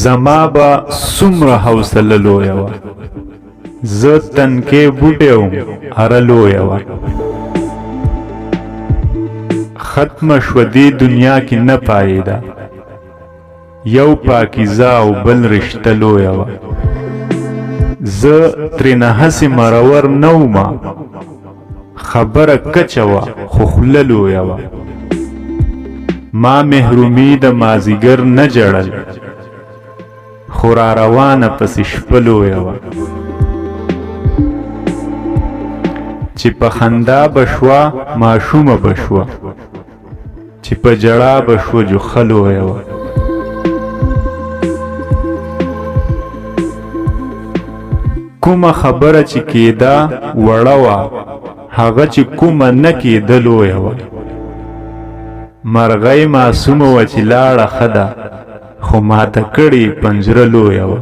زما با څومره حوصله لویه وه زه تنکۍ بوټی وم اره لویه وه ختمه شوه دې دنیا کې نه پایېده یو پاکیزه او بل رشته لویه وه زه ترېنه هسې مرور نه ومه خبره کچه وه خو خوله لویه وه ما محرومي د مازدیګر نه جړل خو را روانه پسې شپه لویه وه چې په خندا به شوه ماشومه به شوه چې په ژړا به شوه جوخه لویه وه کومه خبره چې کېده وړه وه هغه چې کومه نه کېده لویه وه مرغۍ معصومه وه چې لاړه ښه ده خو ماته کړې پنجره لویه وه